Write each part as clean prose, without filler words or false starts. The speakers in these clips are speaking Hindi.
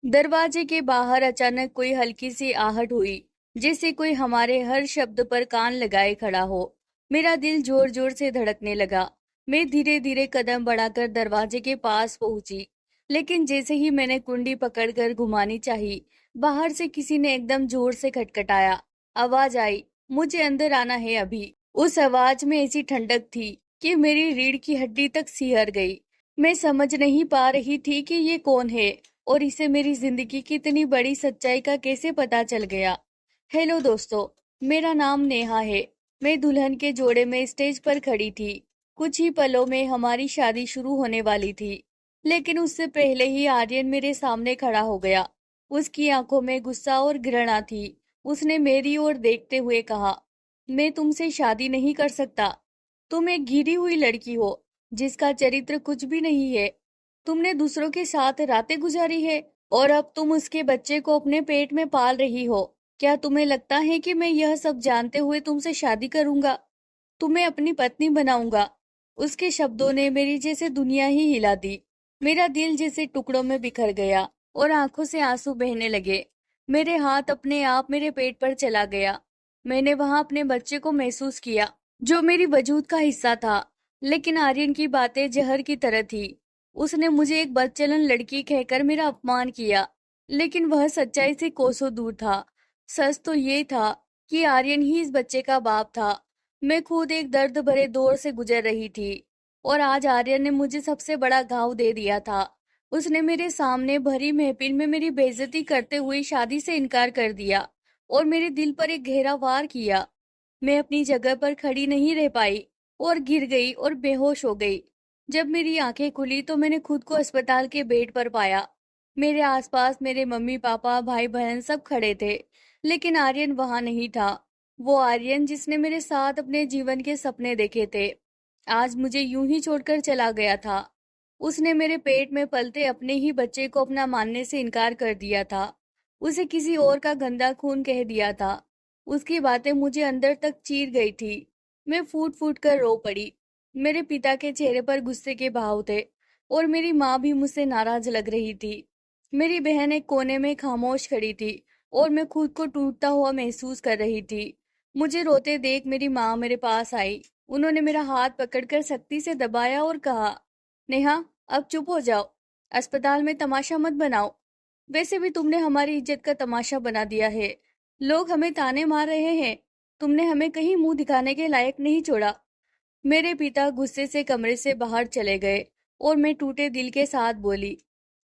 दरवाजे के बाहर अचानक कोई हल्की सी आहट हुई, जैसे कोई हमारे हर शब्द पर कान लगाए खड़ा हो। मेरा दिल जोर जोर से धड़कने लगा। मैं धीरे धीरे कदम बढ़ाकर दरवाजे के पास पहुंची, लेकिन जैसे ही मैंने कुंडी पकड़कर घुमानी चाही, बाहर से किसी ने एकदम जोर से खटखटाया। आवाज आई, मुझे अंदर आना है अभी। उस आवाज में ऐसी ठंडक थी कि मेरी रीढ़ की हड्डी तक सिहर गई। मैं समझ नहीं पा रही थी कि ये कौन है और इसे मेरी जिंदगी की इतनी बड़ी सच्चाई का कैसे पता चल गया। हेलो दोस्तों, मेरा नाम नेहा है। मैं दुल्हन के जोड़े में स्टेज पर खड़ी थी। कुछ ही पलों में हमारी शादी शुरू होने वाली थी, लेकिन उससे पहले ही आर्यन मेरे सामने खड़ा हो गया। उसकी आंखों में गुस्सा और घृणा थी। उसने मेरी ओर देखते हुए कहा, मैं तुमसे शादी नहीं कर सकता। तुम एक घिरी हुई लड़की हो, जिसका चरित्र कुछ भी नहीं है। तुमने दूसरों के साथ रातें गुजारी है और अब तुम उसके बच्चे को अपने पेट में पाल रही हो। क्या तुम्हें लगता है कि मैं यह सब जानते हुए तुमसे शादी करूंगा? तुम्हें अपनी पत्नी बनाऊंगा। उसके शब्दों ने मेरी जैसे दुनिया ही हिला दी। मेरा दिल जैसे टुकड़ों में बिखर गया और आंखों से आंसू बहने लगे। मेरे हाथ अपने आप मेरे पेट पर चला गया। मैंने वहां अपने बच्चे को महसूस किया, जो मेरी वजूद का हिस्सा था। लेकिन आर्यन की बातें जहर की तरह थी। उसने मुझे एक बदचलन लड़की कहकर मेरा अपमान किया, लेकिन वह सच्चाई से कोसों दूर था। सच तो ये था कि आर्यन ही इस बच्चे का बाप था। मैं खुद एक दर्द भरे दौर से गुजर रही थी और आज आर्यन ने मुझे सबसे बड़ा घाव दे दिया था। उसने मेरे सामने भरी महफिल में मेरी बेइज्जती करते हुए शादी से इनकार कर दिया और मेरे दिल पर एक गहरा वार किया। मैं अपनी जगह पर खड़ी नहीं रह पाई और गिर गई और बेहोश हो गई। जब मेरी आंखें खुली तो मैंने खुद को अस्पताल के बेड पर पाया। मेरे आसपास मेरे मम्मी पापा भाई बहन सब खड़े थे, लेकिन आर्यन वहां नहीं था। वो आर्यन जिसने मेरे साथ अपने जीवन के सपने देखे थे, आज मुझे यूं ही छोड़कर चला गया था। उसने मेरे पेट में पलते अपने ही बच्चे को अपना मानने से इनकार कर दिया था। उसे किसी और का गंदा खून कह दिया था। उसकी बातें मुझे अंदर तक चीर गई थी। मैं फूट फूट कर रो पड़ी। मेरे पिता के चेहरे पर गुस्से के भाव थे और मेरी माँ भी मुझसे नाराज लग रही थी। मेरी बहन एक कोने में खामोश खड़ी थी और मैं खुद को टूटता हुआ महसूस कर रही थी। मुझे रोते देख मेरी माँ मेरे पास आई। उन्होंने मेरा हाथ पकड़कर सख्ती से दबाया और कहा, नेहा, अब चुप हो जाओ। अस्पताल में तमाशा मत बनाओ। वैसे भी तुमने हमारी इज्जत का तमाशा बना दिया है। लोग हमें ताने मार रहे हैं। तुमने हमें कहीं मुंह दिखाने के लायक नहीं छोड़ा। मेरे पिता गुस्से से कमरे से बाहर चले गए और मैं टूटे दिल के साथ बोली,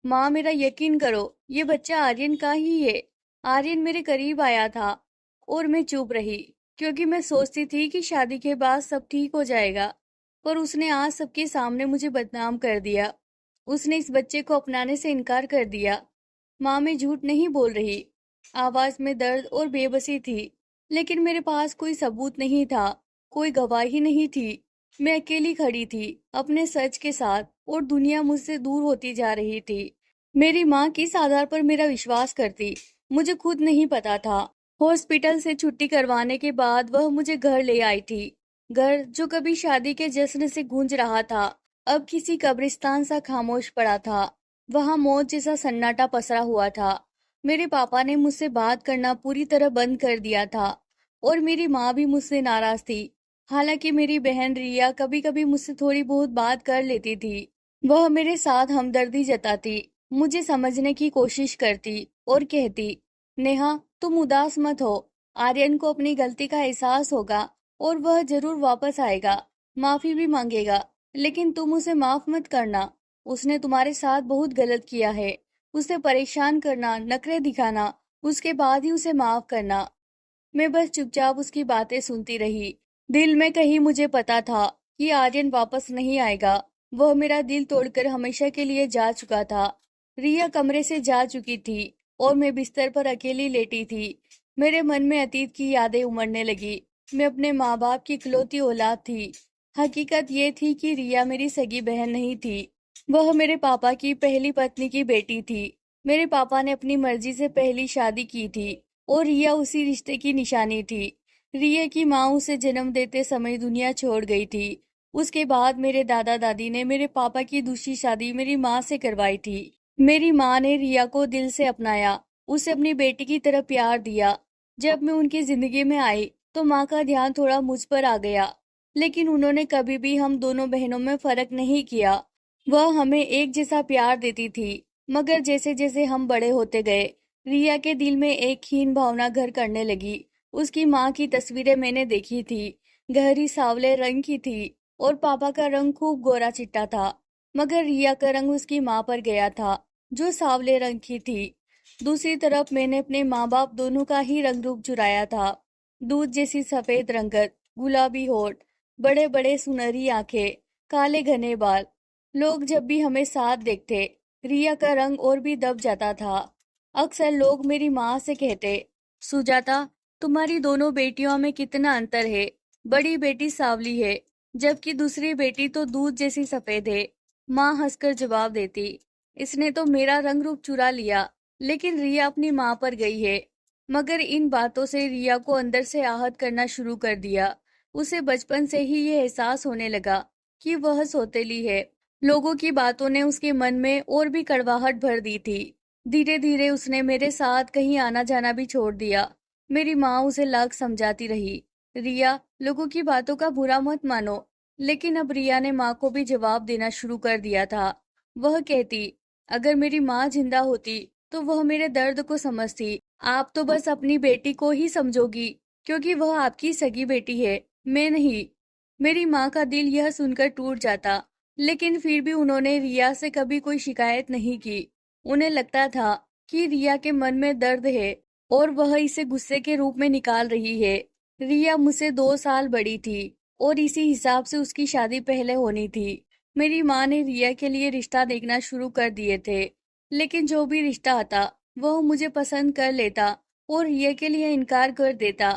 माँ, मेरा यकीन करो, ये बच्चा आर्यन का ही है। आर्यन मेरे करीब आया था और मैं चुप रही, क्योंकि मैं सोचती थी कि शादी के बाद सब ठीक हो जाएगा। पर उसने आज सबके सामने मुझे बदनाम कर दिया। उसने इस बच्चे को अपनाने से इनकार कर दिया। माँ, मैं झूठ नहीं बोल रही। आवाज में दर्द और बेबसी थी, लेकिन मेरे पास कोई सबूत नहीं था, कोई गवाही नहीं थी। मैं अकेली खड़ी थी अपने सच के साथ और दुनिया मुझसे दूर होती जा रही थी। मेरी माँ किस आधार पर मेरा विश्वास करती, मुझे खुद नहीं पता था। हॉस्पिटल से छुट्टी करवाने के बाद वह मुझे घर ले आई थी। घर जो कभी शादी के जश्न से गूंज रहा था, अब किसी कब्रिस्तान सा खामोश पड़ा था। वहां मौत जैसा सन्नाटा पसरा हुआ था। मेरे पापा ने मुझसे बात करना पूरी तरह बंद कर दिया था और मेरी माँ भी मुझसे नाराज थी। हालांकि मेरी बहन रिया कभी कभी मुझसे थोड़ी बहुत बात कर लेती थी। वह मेरे साथ हमदर्दी जताती, मुझे समझने की कोशिश करती और कहती, नेहा, तुम उदास मत हो। आर्यन को अपनी गलती का एहसास होगा और वह जरूर वापस आएगा, माफी भी मांगेगा। लेकिन तुम उसे माफ मत करना। उसने तुम्हारे साथ बहुत गलत किया है। उसे परेशान करना, नखरे दिखाना, उसके बाद ही उसे माफ करना। मैं बस चुपचाप उसकी बातें सुनती रही। दिल में कहीं मुझे पता था कि आर्यन वापस नहीं आएगा। वह मेरा दिल तोड़कर हमेशा के लिए जा चुका था। रिया कमरे से जा चुकी थी और मैं बिस्तर पर अकेली लेटी थी। मेरे मन में अतीत की यादें उमड़ने लगी। मैं अपने माँ बाप की इकलौती औलाद थी। हकीकत ये थी कि रिया मेरी सगी बहन नहीं थी। वह मेरे पापा की पहली पत्नी की बेटी थी। मेरे पापा ने अपनी मर्जी से पहली शादी की थी और रिया उसी रिश्ते की निशानी थी। रिया की माँ उसे जन्म देते समय दुनिया छोड़ गई थी। उसके बाद मेरे दादा दादी ने मेरे पापा की दूसरी शादी मेरी माँ से करवाई थी। मेरी माँ ने रिया को दिल से अपनाया, उसे अपनी बेटी की तरह प्यार दिया। जब मैं उनकी जिंदगी में आई तो माँ का ध्यान थोड़ा मुझ पर आ गया, लेकिन उन्होंने कभी भी हम दोनों बहनों में फर्क नहीं किया। वह हमें एक जैसा प्यार देती थी। मगर जैसे जैसे हम बड़े होते गए, रिया के दिल में एक हीन भावना घर करने लगी। उसकी माँ की तस्वीरें मैंने देखी थी, गहरी सांवले रंग की थी और पापा का रंग खूब गोरा चिट्टा था। मगर रिया का रंग उसकी माँ पर गया था, जो सांवले रंग की थी। दूसरी तरफ मैंने अपने माँ बाप दोनों का ही रंग रूप चुराया था। दूध जैसी सफेद रंगत, गुलाबी होठ, बड़े बड़े सुनहरी आंखें, काले घने बाल। लोग जब भी हमें साथ देखते, रिया का रंग और भी दब जाता था। अक्सर लोग मेरी माँ से कहते, सुजाता, तुम्हारी दोनों बेटियों में कितना अंतर है। बड़ी बेटी सांवली है, जबकि दूसरी बेटी तो दूध जैसी सफेद है। माँ हंसकर जवाब देती, इसने तो मेरा रंग रूप चुरा लिया, लेकिन रिया अपनी माँ पर गई है। मगर इन बातों से रिया को अंदर से आहत करना शुरू कर दिया। उसे बचपन से ही ये एहसास होने लगा कि वह सौतेली है। लोगों की बातों ने उसके मन में और भी कड़वाहट भर दी थी। धीरे धीरे उसने मेरे साथ कहीं आना जाना भी छोड़ दिया। मेरी माँ उसे लाख समझाती रही, रिया, लोगों की बातों का बुरा मत मानो। लेकिन अब रिया ने माँ को भी जवाब देना शुरू कर दिया था। वह कहती, अगर मेरी माँ जिंदा होती तो वह मेरे दर्द को समझती। आप तो बस अपनी बेटी को ही समझोगी, क्योंकि वह आपकी सगी बेटी है, मैं नहीं। मेरी माँ का दिल यह सुनकर टूट जाता, लेकिन फिर भी उन्होंने रिया से कभी कोई शिकायत नहीं की। उन्हें लगता था कि रिया के मन में दर्द है और वह इसे गुस्से के रूप में निकाल रही है। रिया मुझसे 2 साल बड़ी थी और इसी हिसाब से उसकी शादी पहले होनी थी। मेरी माँ ने रिया के लिए रिश्ता देखना शुरू कर दिए थे, लेकिन जो भी रिश्ता आता वह मुझे पसंद कर लेता और रिया के लिए इनकार कर देता।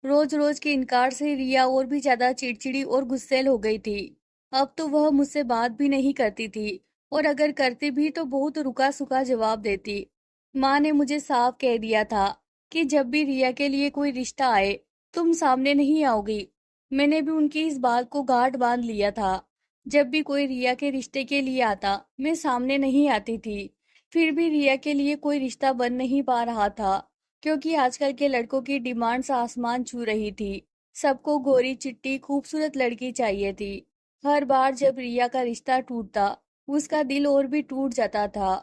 रोज रोज के इनकार से रिया और भी ज्यादा चिड़चिड़ी और गुस्सैल हो गई थी। अब तो वह मुझसे बात भी नहीं करती थी, और अगर करती भी तो बहुत रुका सुका जवाब देती। माँ ने मुझे साफ कह दिया था कि जब भी रिया के लिए कोई रिश्ता आए, तुम सामने नहीं आओगी। मैंने भी उनकी इस बात को गांठ बांध लिया था। जब भी कोई रिया के रिश्ते के लिए आता, मैं सामने नहीं आती थी। फिर भी रिया के लिए कोई रिश्ता बन नहीं पा रहा था, क्योंकि आजकल के लड़कों की डिमांड्स आसमान छू रही थी। सबको गोरी चिट्टी खूबसूरत लड़की चाहिए थी। हर बार जब रिया का रिश्ता टूटता, उसका दिल और भी टूट जाता था।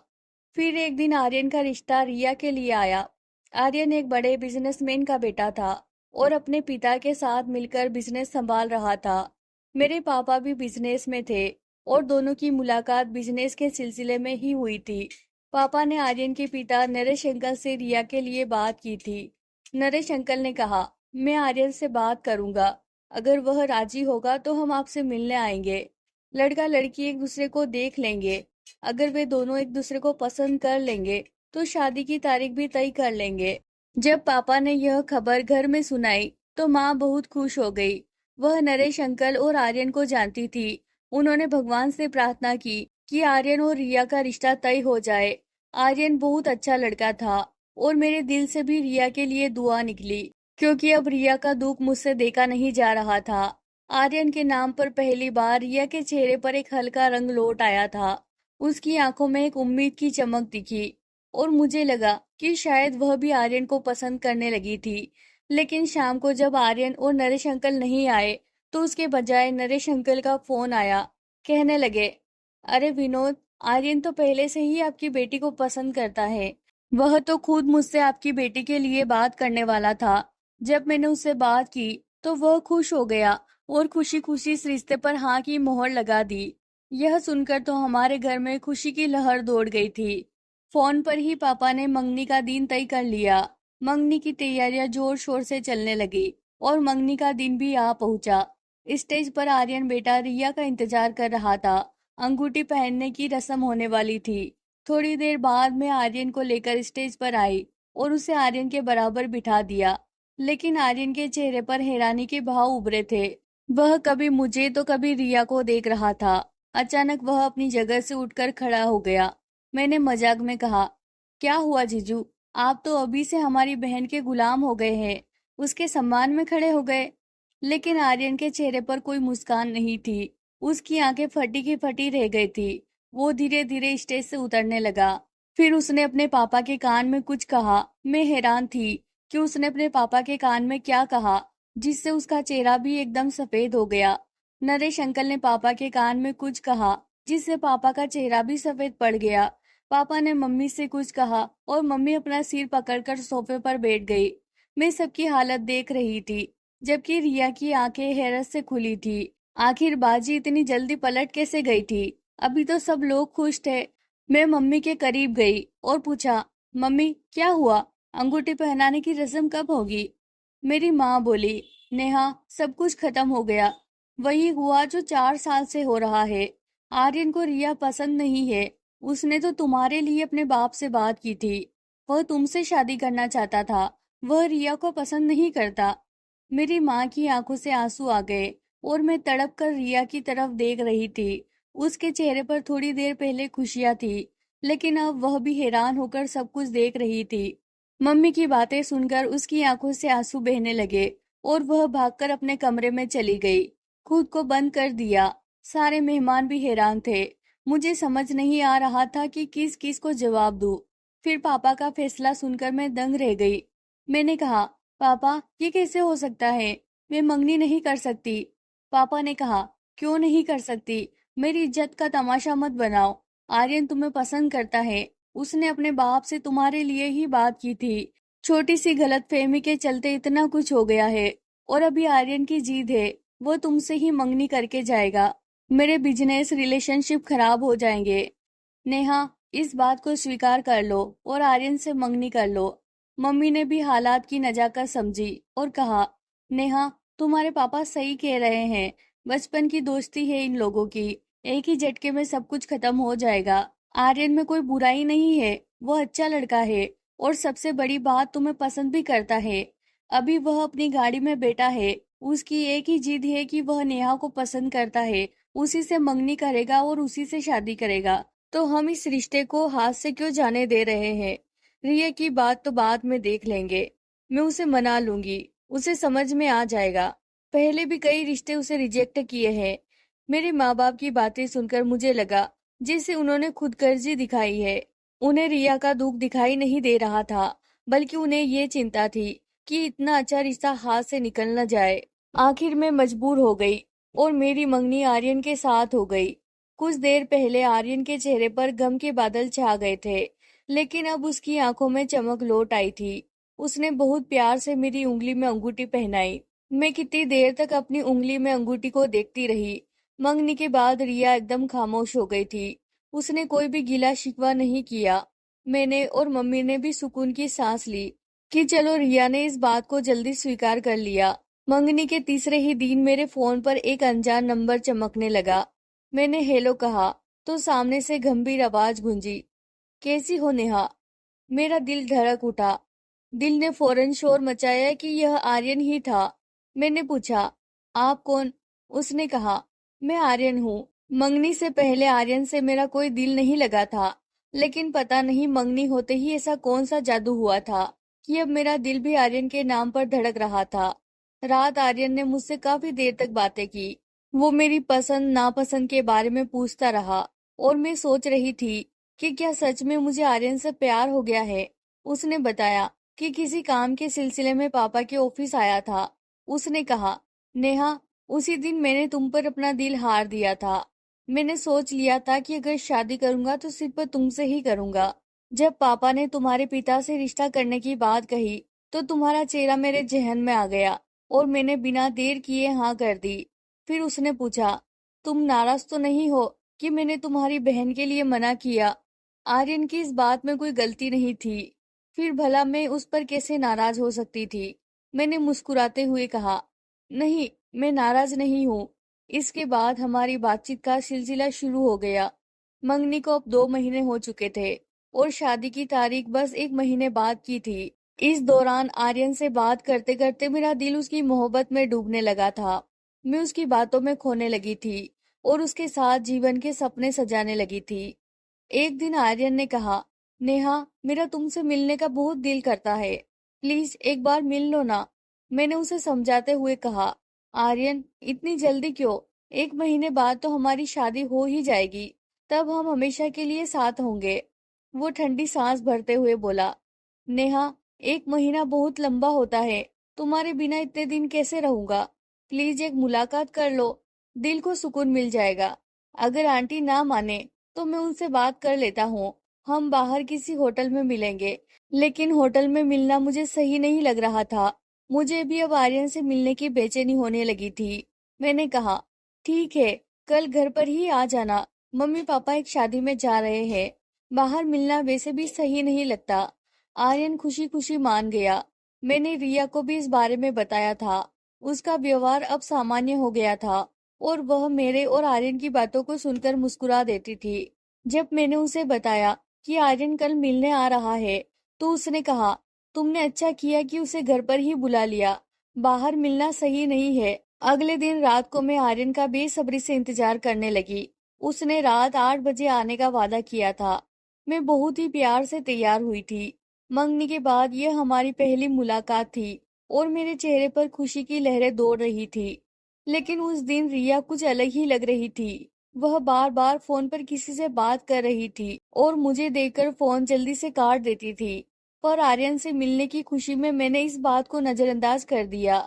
फिर एक दिन आर्यन का रिश्ता रिया के लिए आया। आर्यन एक बड़े बिजनेसमैन का बेटा था और अपने पिता के साथ मिलकर बिजनेस संभाल रहा था। मेरे पापा भी बिजनेस में थे और दोनों की मुलाकात बिजनेस के सिलसिले में ही हुई थी। पापा ने आर्यन के पिता नरेश अंकल से रिया के लिए बात की थी। नरेश अंकल ने कहा, मैं आर्यन से बात करूंगा, अगर वह राजी होगा तो हम आपसे मिलने आएंगे। लड़का लड़की एक दूसरे को देख लेंगे। अगर वे दोनों एक दूसरे को पसंद कर लेंगे तो शादी की तारीख भी तय कर लेंगे। जब पापा ने यह खबर घर में सुनाई तो माँ बहुत खुश हो गई। वह नरेश अंकल और आर्यन को जानती थी। उन्होंने भगवान से प्रार्थना की कि आर्यन और रिया का रिश्ता तय हो जाए। आर्यन बहुत अच्छा लड़का था और मेरे दिल से भी रिया के लिए दुआ निकली, क्योंकि अब रिया का दुख मुझसे देखा नहीं जा रहा था। आर्यन के नाम पर पहली बार रिया के चेहरे पर एक हल्का रंग लौट आया था। उसकी आंखों में एक उम्मीद की चमक दिखी और मुझे लगा कि शायद वह भी आर्यन को पसंद करने लगी थी। लेकिन शाम को जब आर्यन और नरेश अंकल नहीं आए तो उसके बजाय नरेश अंकल का फोन आया। कहने लगे, अरे विनोद, आर्यन तो पहले से ही आपकी बेटी को पसंद करता है। वह तो खुद मुझसे आपकी बेटी के लिए बात करने वाला था। जब मैंने उससे बात की तो वह खुश हो गया और खुशी खुशी इस रिश्ते पर हाँ की मोहर लगा दी। यह सुनकर तो हमारे घर में खुशी की लहर दौड़ गई थी। फोन पर ही पापा ने मंगनी का दिन तय कर लिया। मंगनी की तैयारियां जोर शोर से चलने लगी और मंगनी का दिन भी आ पहुंचा। स्टेज पर आर्यन बेटा रिया का इंतजार कर रहा था। अंगूठी पहनने की रस्म होने वाली थी। थोड़ी देर बाद मैं आर्यन को लेकर स्टेज पर आई और उसे आर्यन के बराबर बिठा दिया। लेकिन आर्यन के चेहरे पर हैरानी के भाव उभरे थे। वह कभी मुझे तो कभी रिया को देख रहा था। अचानक वह अपनी जगह से उठकर खड़ा हो गया। मैंने मजाक में कहा, क्या हुआ जीजू, आप तो अभी से हमारी बहन के गुलाम हो गए हैं। उसके सम्मान में खड़े हो गए। लेकिन आर्यन के चेहरे पर कोई मुस्कान नहीं थी। उसकी आंखें फटी की फटी रह गई थी। वो धीरे धीरे स्टेज से उतरने लगा। फिर उसने अपने पापा के कान में कुछ कहा। मैं हैरान थी कि उसने अपने पापा के कान में क्या कहा, जिससे उसका चेहरा भी एकदम सफेद हो गया। नरेश अंकल ने पापा के कान में कुछ कहा, जिससे पापा का चेहरा भी सफेद पड़ गया। पापा ने मम्मी से कुछ कहा और मम्मी अपना सिर पकड़कर सोफे पर बैठ गई। मैं सबकी हालत देख रही थी, जबकि रिया की आंखें हैरत से खुली थी। आखिर बाजी इतनी जल्दी पलट कैसे गई थी? अभी तो सब लोग खुश थे। मैं मम्मी के करीब गई और पूछा, मम्मी क्या हुआ? अंगूठी पहनाने की रस्म कब होगी? मेरी माँ बोली, नेहा सब कुछ खत्म हो गया। वही हुआ जो 4 साल से हो रहा है। आर्यन को रिया पसंद नहीं है। उसने तो तुम्हारे लिए अपने बाप से बात की थी। वह तुमसे शादी करना चाहता था। वह रिया को पसंद नहीं करता। मेरी माँ की आंखों से आंसू आ गए और मैं तड़प कर रिया की तरफ देख रही थी। उसके चेहरे पर थोड़ी देर पहले खुशियां थी, लेकिन अब वह भी हैरान होकर सब कुछ देख रही थी। मम्मी की बातें सुनकर उसकी आंखों से आंसू बहने लगे और वह भागकर अपने कमरे में चली गई। खुद को बंद कर दिया। सारे मेहमान भी हैरान थे। मुझे समझ नहीं आ रहा था कि किस किस को जवाब दूं। फिर पापा का फैसला सुनकर मैं दंग रह गई। मैंने कहा, पापा ये कैसे हो सकता है? मैं मंगनी नहीं कर सकती। पापा ने कहा, क्यों नहीं कर सकती? मेरी इज्जत का तमाशा मत बनाओ। आर्यन तुम्हें पसंद करता है। उसने अपने बाप से तुम्हारे लिए ही बात की थी। छोटी सी गलतफहमी के चलते इतना कुछ हो गया है और अभी आर्यन की जिद है। वो तुमसे ही मंगनी करके जाएगा। मेरे बिजनेस रिलेशनशिप खराब हो जाएंगे। नेहा, इस बात को स्वीकार कर लो और आर्यन से मंगनी कर लो। मम्मी ने भी हालात की नजाकत समझी और कहा, नेहा तुम्हारे पापा सही कह रहे हैं। बचपन की दोस्ती है इन लोगों की। एक ही झटके में सब कुछ खत्म हो जाएगा। आर्यन में कोई बुराई नहीं है। वो अच्छा लड़का है और सबसे बड़ी बात तुम्हें पसंद भी करता है। अभी वह अपनी गाड़ी में बैठा है। उसकी एक ही जिद है कि वह नेहा को पसंद करता है। उसी से मंगनी करेगा और उसी से शादी करेगा। तो हम इस रिश्ते को हाथ से क्यों जाने दे रहे हैं? रिया की बात तो बाद में देख लेंगे। मैं उसे मना लूंगी। उसे समझ में आ जाएगा। पहले भी कई रिश्ते उसे रिजेक्ट किए हैं। मेरे माँ बाप की बातें सुनकर मुझे लगा जैसे उन्होंने खुदगर्जी दिखाई है। उन्हें रिया का दुख दिखाई नहीं दे रहा था, बल्कि उन्हें ये चिंता थी कि इतना अच्छा रिश्ता हाथ से निकल न जाए। आखिर में मजबूर हो गई और मेरी मंगनी आर्यन के साथ हो गई। कुछ देर पहले आर्यन के चेहरे पर गम के बादल छा गए थे, लेकिन अब उसकी आंखों में चमक लौट आई थी। उसने बहुत प्यार से मेरी उंगली में अंगूठी पहनाई। मैं कितनी देर तक अपनी उंगली में अंगूठी को देखती रही। मंगनी के बाद रिया एकदम खामोश हो गई थी। उसने कोई भी गिला शिकवा नहीं किया। मैंने और मम्मी ने भी सुकून की सांस ली कि चलो रिया ने इस बात को जल्दी स्वीकार कर लिया। मंगनी के तीसरे ही दिन मेरे फोन पर एक अनजान नंबर चमकने लगा। मैंने हेलो कहा तो सामने से गंभीर आवाज गूंजी, कैसी हो नेहा? मेरा दिल धड़क उठा। दिल ने फौरन शोर मचाया कि यह आर्यन ही था। मैंने पूछा, आप कौन? उसने कहा, मैं आर्यन हूँ। मंगनी से पहले आर्यन से मेरा कोई दिल नहीं लगा था, लेकिन पता नहीं मंगनी होते ही ऐसा कौन सा जादू हुआ था कि अब मेरा दिल भी आर्यन के नाम पर धड़क रहा था। रात आर्यन ने मुझसे काफी देर तक बातें की। वो मेरी पसंद नापसंद के बारे में पूछता रहा और मैं सोच रही थी कि क्या सच में मुझे आर्यन से प्यार हो गया है। उसने बताया कि किसी काम के सिलसिले में पापा के ऑफिस आया था। उसने कहा, नेहा उसी दिन मैंने तुम पर अपना दिल हार दिया था। मैंने सोच लिया था कि अगर शादी करूंगा तो सिर्फ तुमसे ही करूंगा। जब पापा ने तुम्हारे पिता से रिश्ता करने की बात कही तो तुम्हारा चेहरा मेरे जहन में आ गया और मैंने बिना देर किए हाँ कर दी। फिर उसने पूछा, तुम नाराज तो नहीं हो कि मैंने तुम्हारी बहन के लिए मना किया? आर्यन की इस बात में कोई गलती नहीं थी। फिर भला मैं उस पर कैसे नाराज हो सकती थी? मैंने मुस्कुराते हुए कहा, नहीं, मैं नाराज नहीं हूँ। इसके बाद हमारी बातचीत का सिलसिला शुरू हो गया। मंगनी को अब 2 महीने हो चुके थे और शादी की तारीख बस 1 महीने बाद की थी। इस दौरान आर्यन से बात करते करते मेरा दिल उसकी मोहब्बत में डूबने लगा था। मैं उसकी बातों में खोने लगी थी और उसके साथ जीवन के सपने सजाने लगी थी। एक दिन आर्यन ने कहा, नेहा मेरा तुमसे मिलने का बहुत दिल करता है। प्लीज एक बार मिल लो ना। मैंने उसे समझाते हुए कहा, आर्यन इतनी जल्दी क्यों? 1 महीने बाद तो हमारी शादी हो ही जाएगी। तब हम हमेशा के लिए साथ होंगे। वो ठंडी सांस भरते हुए बोला, नेहा, 1 महीना बहुत लंबा होता है। तुम्हारे बिना इतने दिन कैसे रहूंगा? प्लीज एक मुलाकात कर लो, दिल को सुकून मिल जाएगा। अगर आंटी ना माने तो मैं उनसे बात कर लेता हूँ। हम बाहर किसी होटल में मिलेंगे। लेकिन होटल में मिलना मुझे सही नहीं लग रहा था। मुझे भी अब आर्यन से मिलने की बेचैनी होने लगी थी। मैंने कहा, ठीक है, कल घर पर ही आ जाना। मम्मी पापा एक शादी में जा रहे हैं। बाहर मिलना वैसे भी सही नहीं लगता। आर्यन खुशी खुशी मान गया। मैंने रिया को भी इस बारे में बताया था। उसका व्यवहार अब सामान्य हो गया था और वह मेरे और आर्यन की बातों को सुनकर मुस्कुरा देती थी। जब मैंने उसे बताया कि आर्यन कल मिलने आ रहा है, तो उसने कहा, तुमने अच्छा किया कि उसे घर पर ही बुला लिया। बाहर मिलना सही नहीं है। अगले दिन रात को मैं आर्यन का बेसब्री से इंतजार करने लगी। उसने रात 8 बजे आने का वादा किया था। मैं बहुत ही प्यार से तैयार हुई थी। मंगनी के बाद यह हमारी पहली मुलाकात थी और मेरे चेहरे पर खुशी की लहरें दौड़ रही थी। लेकिन उस दिन रिया कुछ अलग ही लग रही थी। वह बार बार फोन पर किसी से बात कर रही थी और मुझे देखकर फोन जल्दी से काट देती थी। पर आर्यन से मिलने की खुशी में मैंने इस बात को नजरअंदाज कर दिया।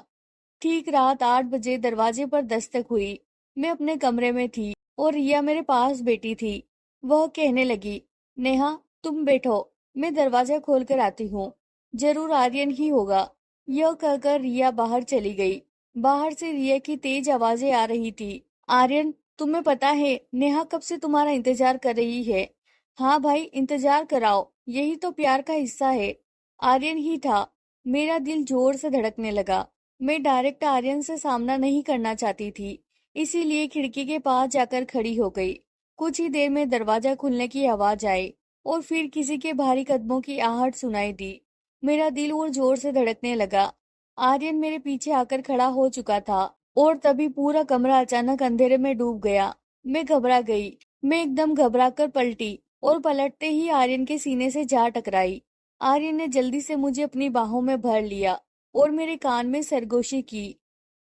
ठीक रात 8 बजे दरवाजे पर दस्तक हुई। मैं अपने कमरे में थी और रिया मेरे पास बैठी थी। वह कहने लगी, नेहा, तुम बैठो, मैं दरवाजा खोल कर आती हूँ। जरूर आर्यन ही होगा। यह कहकर रिया बाहर चली गई। बाहर से रिया की तेज आवाजें आ रही थी। आर्यन, तुम्हें पता है नेहा कब से तुम्हारा इंतजार कर रही है। हाँ भाई, इंतजार कराओ, यही तो प्यार का हिस्सा है। आर्यन ही था। मेरा दिल जोर से धड़कने लगा। मैं डायरेक्ट आर्यन से सामना नहीं करना चाहती थी, इसीलिए खिड़की के पास जाकर खड़ी हो गई। कुछ ही देर में दरवाजा खुलने की आवाज आई और फिर किसी के भारी कदमों की आहट सुनाई दी। मेरा दिल और जोर से धड़कने लगा। आर्यन मेरे पीछे आकर खड़ा हो चुका था और तभी पूरा कमरा अचानक अंधेरे में डूब गया। मैं घबरा गई। मैं एकदम घबरा कर पलटी और पलटते ही आर्यन के सीने से जा टकराई। आर्यन ने जल्दी से मुझे अपनी बाहों में भर लिया और मेरे कान में सरगोशी की।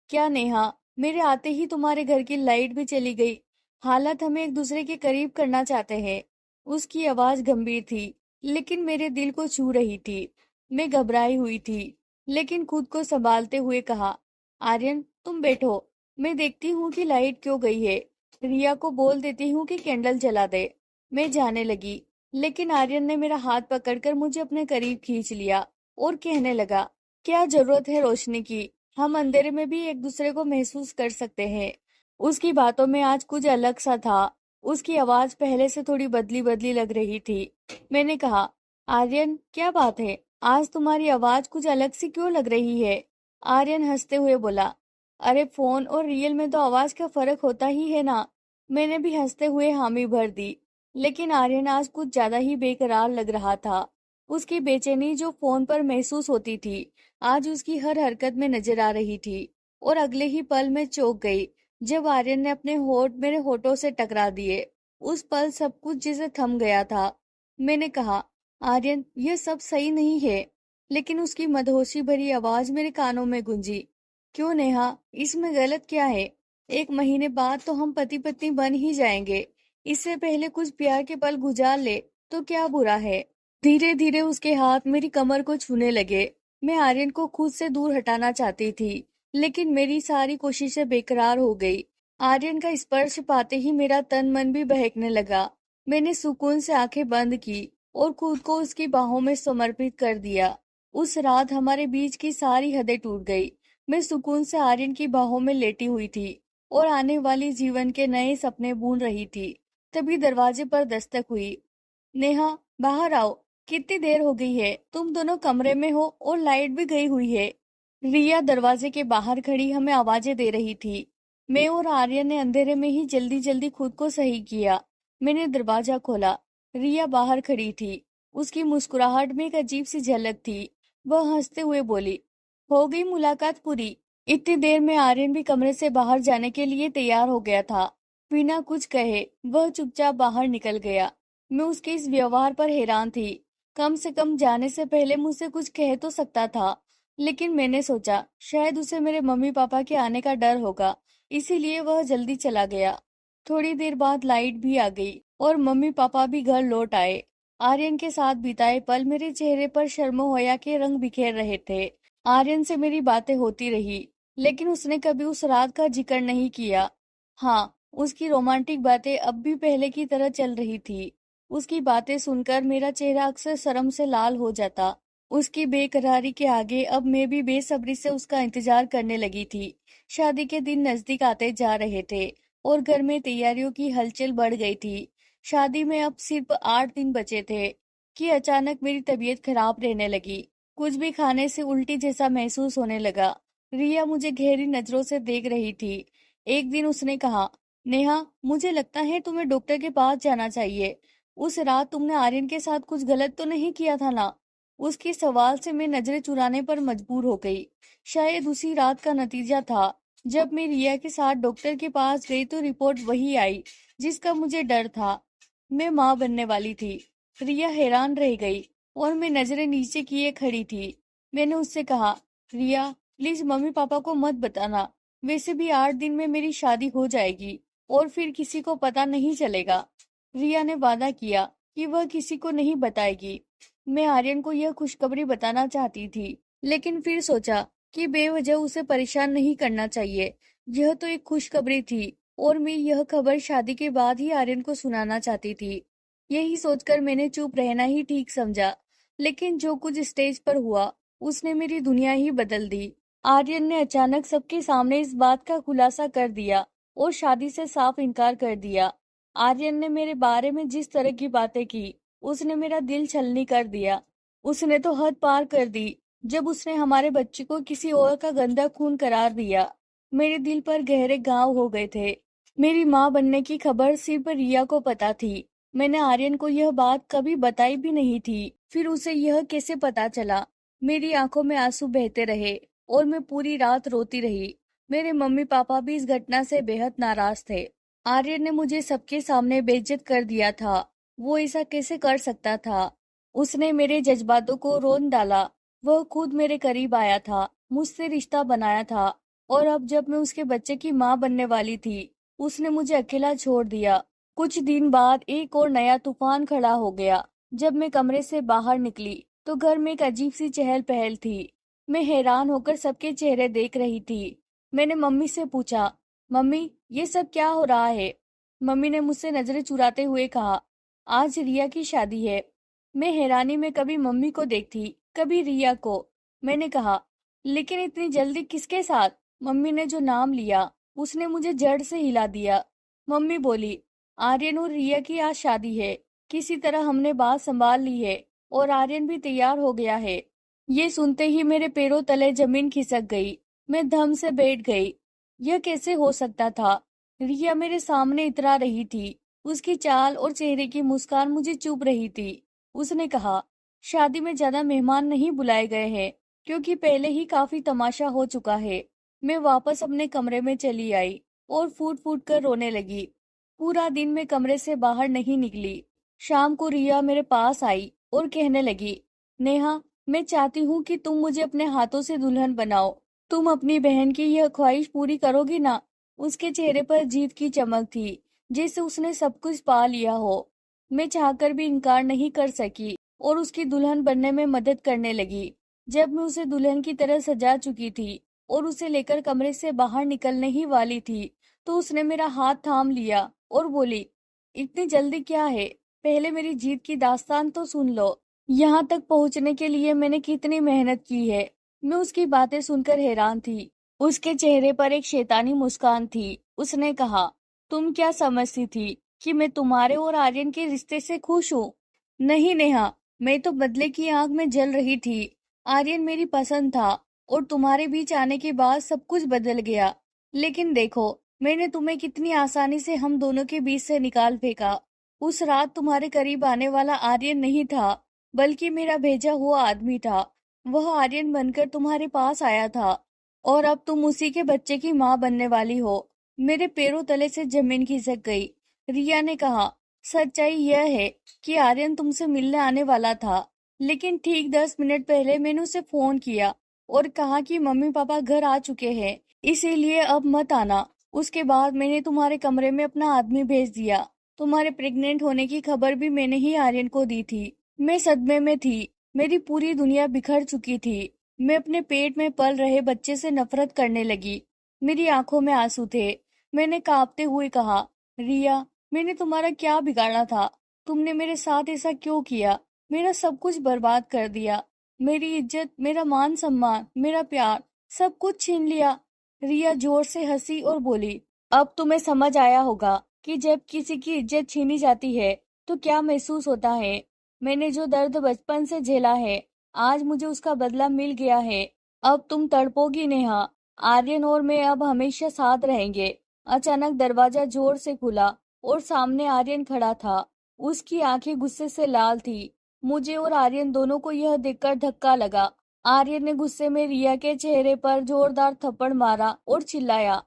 क्या नेहा, मेरे आते ही तुम्हारे घर की लाइट भी चली गई? हालत हमें एक दूसरे के करीब करना चाहते हैं। उसकी आवाज गंभीर थी, लेकिन मेरे दिल को छू रही थी। मैं घबराई हुई थी, लेकिन खुद को संभालते हुए कहा, आर्यन, तुम बैठो, मैं देखती हूँ कि लाइट क्यों गई है। रिया को बोल देती हूँ कि कैंडल जला दे। मैं जाने लगी, लेकिन आर्यन ने मेरा हाथ पकड़कर मुझे अपने करीब खींच लिया और कहने लगा, क्या जरूरत है रोशनी की? हम अंधेरे में भी एक दूसरे को महसूस कर सकते हैं। उसकी बातों में आज कुछ अलग सा था। उसकी आवाज पहले से थोड़ी बदली बदली लग रही थी। मैंने कहा, आर्यन, क्या बात है? आज तुम्हारी आवाज कुछ अलग सी क्यों लग रही है? आर्यन हंसते हुए बोला, अरे फोन और रियल में तो आवाज का फर्क होता ही है ना। मैंने भी हंसते हुए हामी भर दी। लेकिन आर्यन आज कुछ ज्यादा ही बेकरार लग रहा था। उसकी बेचैनी जो फोन पर महसूस होती थी, आज उसकी हर हरकत में नजर आ रही थी। और अगले ही पल में चौंक गई जब आर्यन ने अपने होठ मेरे होठों से टकरा दिए। उस पल सब कुछ जैसे थम गया था। मैंने कहा, आर्यन, यह सब सही नहीं है। लेकिन उसकी मदहोशी भरी आवाज मेरे कानों में गूंजी, क्यों नेहा, इसमें गलत क्या है? 1 महीने बाद तो हम पति पत्नी बन ही जाएंगे। इससे पहले कुछ प्यार के पल गुजार ले तो क्या बुरा है? धीरे धीरे उसके हाथ मेरी कमर को छूने लगे। मैं आर्यन को खुद से दूर हटाना चाहती थी, लेकिन मेरी सारी कोशिशें बेकरार हो गई। आर्यन का स्पर्श पाते ही मेरा तन मन भी बहकने लगा। मैंने सुकून से आंखें बंद की और खुद को उसकी बाहों में समर्पित कर दिया। उस रात हमारे बीच की सारी हदें टूट गई। मैं सुकून से आर्यन की बाहों में लेटी हुई थी और आने वाली जीवन के नए सपने बुन रही थी। तभी दरवाजे पर दस्तक हुई। नेहा, बाहर आओ, कितनी देर हो गई है? तुम दोनों कमरे में हो और लाइट भी गई हुई है। रिया दरवाजे के बाहर खड़ी हमें आवाजें दे रही थी। मैं और आर्यन ने अंधेरे में ही जल्दी जल्दी खुद को सही किया। मैंने दरवाजा खोला। रिया बाहर खड़ी थी। उसकी मुस्कुराहट में एक अजीब सी झलक थी। वह हंसते हुए बोली, हो गई मुलाकात पूरी? इतनी देर में आर्यन भी कमरे से बाहर जाने के लिए तैयार हो गया था। बिना कुछ कहे वह चुपचाप बाहर निकल गया। मैं उसके इस व्यवहार पर हैरान थी। कम से कम जाने से पहले मुझसे कुछ कह तो सकता था। लेकिन मैंने सोचा शायद उसे मेरे मम्मी पापा के आने का डर होगा, इसीलिए वह जल्दी चला गया। थोड़ी देर बाद लाइट भी आ गई और मम्मी पापा भी घर लौट आए। आर्यन के साथ बिताए पल मेरे चेहरे पर शर्मोहोया के रंग बिखेर रहे थे। आर्यन से मेरी बातें होती रही, लेकिन उसने कभी उस रात का जिक्र नहीं किया। हाँ, उसकी रोमांटिक बातें अब भी पहले की तरह चल रही थी। उसकी बातें सुनकर मेरा चेहरा अक्सर शर्म से लाल हो जाता। उसकी बेकरारी के आगे अब मैं भी बेसब्री से उसका इंतजार करने लगी थी। शादी के दिन नजदीक आते जा रहे थे और घर में तैयारियों की हलचल बढ़ गई थी। शादी में अब सिर्फ 8 दिन बचे थे कि अचानक मेरी तबीयत खराब रहने लगी। कुछ भी खाने से उल्टी जैसा महसूस होने लगा। रिया मुझे गहरी नजरों से देख रही थी। एक दिन उसने कहा, नेहा, मुझे लगता है तुम्हें डॉक्टर के पास जाना चाहिए। उस रात तुमने आर्यन के साथ कुछ गलत तो नहीं किया था ना? उसके सवाल से मैं नजरें चुराने पर मजबूर हो गई। शायद उसी रात का नतीजा था। जब मैं रिया के साथ डॉक्टर के पास गई तो रिपोर्ट वही आई जिसका मुझे डर था। मैं माँ बनने वाली थी। रिया हैरान रह गई और मैं नजरें नीचे किए खड़ी थी। मैंने उससे कहा, रिया, प्लीज मम्मी पापा को मत बताना। वैसे भी 8 दिन में मेरी शादी हो जाएगी और फिर किसी को पता नहीं चलेगा। रिया ने वादा किया कि वह किसी को नहीं बताएगी। मैं आर्यन को यह खुशखबरी बताना चाहती थी, लेकिन फिर सोचा कि बेवजह उसे परेशान नहीं करना चाहिए। यह तो एक खुशखबरी थी और मैं यह खबर शादी के बाद ही आर्यन को सुनाना चाहती थी। यही सोचकर मैंने चुप रहना ही ठीक समझा। लेकिन जो कुछ स्टेज पर हुआ, उसने मेरी दुनिया ही बदल दी। आर्यन ने अचानक सबके सामने इस बात का खुलासा कर दिया और शादी से साफ इनकार कर दिया। आर्यन ने मेरे बारे में जिस तरह की बातें की, उसने मेरा दिल छलनी कर दिया। उसने तो हद पार कर दी जब उसने हमारे बच्चे को किसी और का गंदा खून करार दिया। मेरे दिल पर गहरे घाव हो गए थे। मेरी माँ बनने की खबर सिर्फ रिया को पता थी। मैंने आर्यन को यह बात कभी बताई भी नहीं थी। फिर उसे यह कैसे पता चला? मेरी आंखों में आंसू बहते रहे और मैं पूरी रात रोती रही। मेरे मम्मी पापा भी इस घटना से बेहद नाराज थे। आर्यन ने मुझे सबके सामने बेइज्जत कर दिया था। वो ऐसा कैसे कर सकता था? उसने मेरे जज्बातों को रोन डाला। वह खुद मेरे करीब आया था, मुझसे रिश्ता बनाया था, और अब जब मैं उसके बच्चे की माँ बनने वाली थी, उसने मुझे अकेला छोड़ दिया। कुछ दिन बाद एक और नया तूफान खड़ा हो गया। जब मैं कमरे से बाहर निकली तो घर में एक अजीब सी चहल पहल थी। मैं हैरान होकर सबके चेहरे देख रही थी। मैंने मम्मी से पूछा, मम्मी, ये सब क्या हो रहा है? मम्मी ने मुझसे नजरें चुराते हुए कहा, आज रिया की शादी है। मैं हैरानी में कभी मम्मी को देखती, कभी रिया को। मैंने कहा, लेकिन इतनी जल्दी किसके साथ? मम्मी ने जो नाम लिया, उसने मुझे जड़ से हिला दिया। मम्मी बोली, आर्यन और रिया की आज शादी है। किसी तरह हमने बात संभाल ली है और आर्यन भी तैयार हो गया है। ये सुनते ही मेरे पैरों तले जमीन खिसक गई। मैं धम से बैठ गई। यह कैसे हो सकता था? रिया मेरे सामने इतरा रही थी। उसकी चाल और चेहरे की मुस्कान मुझे चुभ रही थी। उसने कहा, शादी में ज्यादा मेहमान नहीं बुलाए गए हैं क्योंकि पहले ही काफी तमाशा हो चुका है। मैं वापस अपने कमरे में चली आई और फूट फूट कर रोने लगी। पूरा दिन मैं कमरे से बाहर नहीं निकली। शाम को रिया मेरे पास आई और कहने लगी, नेहा, मैं चाहती हूँ कि तुम मुझे अपने हाथों से दुल्हन बनाओ। तुम अपनी बहन की यह ख्वाहिश पूरी करोगी ना? उसके चेहरे पर जीत की चमक थी, जैसे उसने सब कुछ पा लिया हो। मैं चाहकर भी इनकार नहीं कर सकी और उसकी दुल्हन बनने में मदद करने लगी। जब मैं उसे दुल्हन की तरह सजा चुकी थी और उसे लेकर कमरे से बाहर निकलने ही वाली थी, तो उसने मेरा हाथ थाम लिया और बोली, इतनी जल्दी क्या है? पहले मेरी जीत की दास्तान तो सुन लो। यहाँ तक पहुँचने के लिए मैंने कितनी मेहनत की है। मैं उसकी बातें सुनकर हैरान थी। उसके चेहरे पर एक शैतानी मुस्कान थी। उसने कहा, तुम क्या समझती थी कि मैं तुम्हारे और आर्यन के रिश्ते से खुश हूँ? नहीं नेहा, मैं तो बदले की आग में जल रही थी। आर्यन मेरी पसंद था और तुम्हारे बीच आने के बाद सब कुछ बदल गया। लेकिन देखो, मैंने तुम्हें कितनी आसानी से हम दोनों के बीच से निकाल फेंका। उस रात तुम्हारे करीब आने वाला आर्यन नहीं था, बल्कि मेरा भेजा हुआ आदमी था। वह आर्यन बनकर तुम्हारे पास आया था और अब तुम उसी के बच्चे की माँ बनने वाली हो। मेरे पैरों तले से जमीन खिसक गई। रिया ने कहा, सच्चाई यह है कि आर्यन तुमसे मिलने आने वाला था, लेकिन ठीक 10 मिनट पहले मैंने उसे फोन किया और कहा कि मम्मी पापा घर आ चुके हैं, इसीलिए अब मत आना। उसके बाद मैंने तुम्हारे कमरे में अपना आदमी भेज दिया। तुम्हारे प्रेग्नेंट होने की खबर भी मैंने ही आर्यन को दी थी। मैं सदमे में थी। मेरी पूरी दुनिया बिखर चुकी थी। मैं अपने पेट में पल रहे बच्चे से नफरत करने लगी। मेरी आंखों में आंसू थे। मैंने कांपते हुए कहा, रिया, मैंने तुम्हारा क्या बिगाड़ा था? तुमने मेरे साथ ऐसा क्यों किया? मेरा सब कुछ बर्बाद कर दिया। मेरी इज्जत, मेरा मान सम्मान, मेरा प्यार, सब कुछ छीन लिया। रिया जोर से हंसी और बोली, अब तुम्हें समझ आया होगा कि जब किसी की इज्जत छीनी जाती है तो क्या महसूस होता है। मैंने जो दर्द बचपन से झेला है, आज मुझे उसका बदला मिल गया है। अब तुम तड़पोगी नेहा। आर्यन और मैं अब हमेशा साथ रहेंगे। अचानक दरवाजा जोर से खुला और सामने आर्यन खड़ा था। उसकी आंखें गुस्से से लाल थी। मुझे और आर्यन दोनों को यह देखकर धक्का लगा। आर्यन ने गुस्से में रिया के चेहरे पर जोरदार थप्पड़ मारा और चिल्लाया,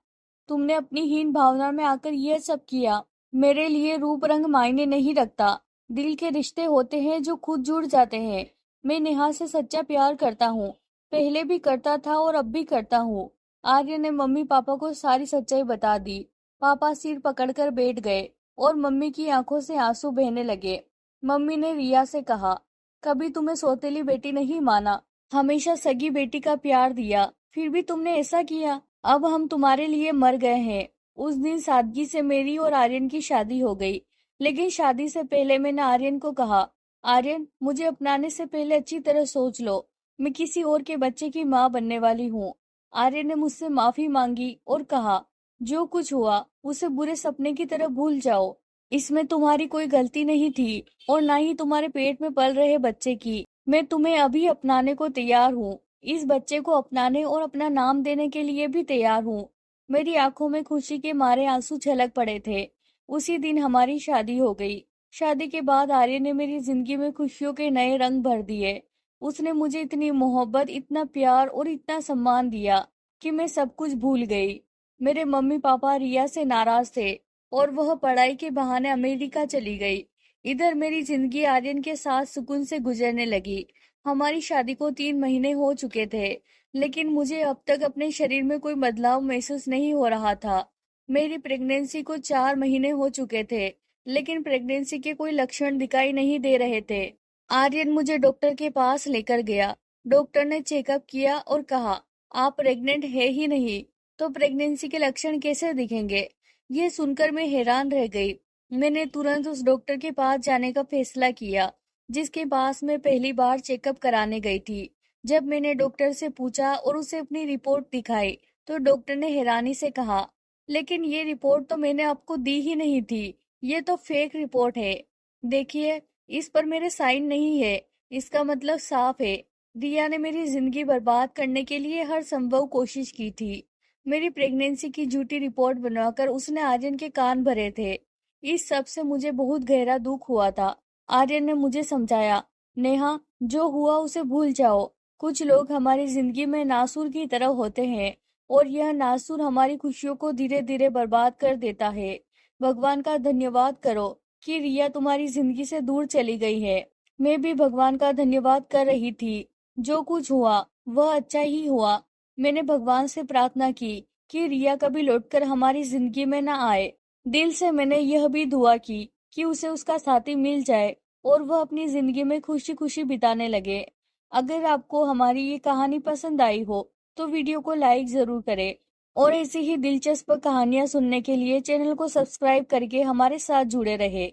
तुमने अपनी हीन भावना में आकर यह सब किया। मेरे लिए रूप रंग मायने नहीं रखता। दिल के रिश्ते होते हैं जो खुद जुड़ जाते हैं। मैं नेहा से सच्चा प्यार करता हूँ। पहले भी करता था और अब भी करता हूँ। आर्य ने मम्मी पापा को सारी सच्चाई बता दी। पापा सिर पकड़कर बैठ गए और मम्मी की आंखों से आंसू बहने लगे। मम्मी ने रिया से कहा, कभी तुम्हें सौतेली बेटी नहीं माना, हमेशा सगी बेटी का प्यार दिया, फिर भी तुमने ऐसा किया। अब हम तुम्हारे लिए मर गए हैं। उस दिन सादगी से मेरी और आर्यन की शादी हो गई। लेकिन शादी से पहले मैंने आर्यन को कहा, आर्यन, मुझे अपनाने से पहले अच्छी तरह सोच लो। मैं किसी और के बच्चे की माँ बनने वाली हूँ। आर्यन ने मुझसे माफी मांगी और कहा, जो कुछ हुआ उसे बुरे सपने की तरह भूल जाओ। इसमें तुम्हारी कोई गलती नहीं थी और ना ही तुम्हारे पेट में पल रहे बच्चे की। मैं तुम्हें अभी अपनाने को तैयार हूँ। इस बच्चे को अपनाने और अपना नाम देने के लिए भी तैयार हूँ। मेरी आंखों में खुशी के मारे आंसू छलक पड़े थे। उसी दिन हमारी शादी हो गई। शादी के बाद आर्य ने मेरी जिंदगी में खुशियों के नए रंग भर दिए। उसने मुझे इतनी मोहब्बत, इतना प्यार और इतना सम्मान दिया कि मैं सब कुछ भूल गई। मेरे मम्मी पापा रिया से नाराज थे और वह पढ़ाई के बहाने अमेरिका चली गई। इधर मेरी जिंदगी आर्यन के साथ सुकून से गुजरने लगी। हमारी शादी को 3 महीने हो चुके थे, लेकिन मुझे अब तक अपने शरीर में कोई बदलाव महसूस नहीं हो रहा था। मेरी प्रेगनेंसी को 4 महीने हो चुके थे, लेकिन प्रेगनेंसी के कोई लक्षण दिखाई नहीं दे रहे थे। आर्यन मुझे डॉक्टर के पास लेकर गया। डॉक्टर ने चेकअप किया और कहा, आप प्रेग्नेंट है ही नहीं, तो प्रेगनेंसी के लक्षण कैसे दिखेंगे? ये सुनकर मैं हैरान रह गई। मैंने तुरंत उस डॉक्टर के पास जाने का फैसला किया जिसके पास मैं पहली बार चेकअप कराने गई थी। जब मैंने डॉक्टर से पूछा और उसे अपनी रिपोर्ट दिखाई, तो डॉक्टर ने हैरानी से कहा, लेकिन ये रिपोर्ट तो मैंने आपको दी ही नहीं थी। ये तो फेक रिपोर्ट है। देखिए, इस पर मेरे साइन नहीं है। इसका मतलब साफ है, रिया ने मेरी जिंदगी बर्बाद करने के लिए हर संभव कोशिश की थी। मेरी प्रेगनेंसी की झूठी रिपोर्ट बनवाकर उसने आर्यन के कान भरे थे। इस सब से मुझे बहुत गहरा दुख हुआ था। आर्यन ने मुझे समझाया, नेहा, जो हुआ उसे भूल जाओ। कुछ लोग हमारी जिंदगी में नासूर की तरह होते हैं और यह नासूर हमारी खुशियों को धीरे धीरे बर्बाद कर देता है। भगवान का धन्यवाद करो कि रिया तुम्हारी जिंदगी से दूर चली गई है। मैं भी भगवान का धन्यवाद कर रही थी। जो कुछ हुआ वह अच्छा ही हुआ। मैंने भगवान से प्रार्थना की कि रिया कभी लौटकर हमारी जिंदगी में न आए। दिल से मैंने यह भी दुआ की कि उसे उसका साथी मिल जाए और वह अपनी जिंदगी में खुशी खुशी बिताने लगे। अगर आपको हमारी ये कहानी पसंद आई हो तो वीडियो को लाइक जरूर करें और ऐसी ही दिलचस्प कहानियां सुनने के लिए चैनल को सब्सक्राइब करके हमारे साथ जुड़े रहे।